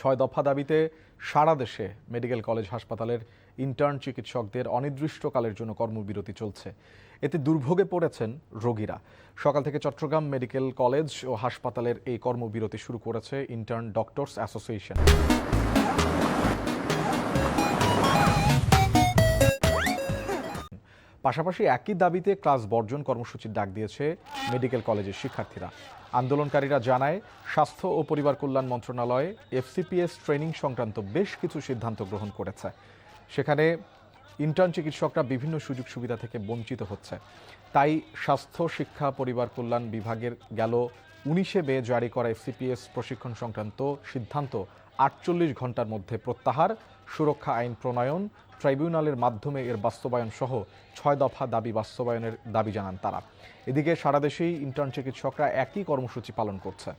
6 দফা দাবিতে সারা দেশে মেডিকেল কলেজ হাসপাতালের ইন্টার্ন চিকিৎসকদের অনির্দিষ্টকালের জন্য কর্মবিরতি চলছে। এতে দুর্ভোগে পড়েছেন রোগীরা। সকাল থেকে চট্টগ্রাম মেডিকেল কলেজ ও হাসপাতালের এই কর্মবিরতি শুরু করেছে ইন্টার্ন ডক্টরস অ্যাসোসিয়েশন। পাশাপাশি একই দাবিতে ক্লাস বর্জন কর্মসূচির ডাক দিয়েছে মেডিকেল কলেজের শিক্ষার্থীরা। আন্দোলনকারীরা জানায়, স্বাস্থ্য ও পরিবার কল্যাণ মন্ত্রণালয় এফসিপিএস ট্রেনিং সংক্রান্ত বেশ কিছু সিদ্ধান্ত গ্রহণ করেছে। সেখানে ইন্টার্ন চিকিৎসকরা বিভিন্ন সুযোগ সুবিধা থেকে বঞ্চিত হচ্ছে। তাই স্বাস্থ্য, শিক্ষা, পরিবার কল্যাণ বিভাগের গেল 19 মে জারি করা এফসিপিএস প্রশিক্ষণ সংক্রান্ত সিদ্ধান্ত 48 ঘন্টার মধ্যে প্রত্যাহার, সুরক্ষা আইন প্রণয়ন, ট্রাইব্যুনালের মাধ্যমে এর বাস্তবায়ন সহ 6 দফা দাবি বাস্তবায়নের দাবি জানান তারা। এদিকে সারা দেশেই ইন্টার্ন চিকিৎসকরা একই কর্মসূচি পালন করছে।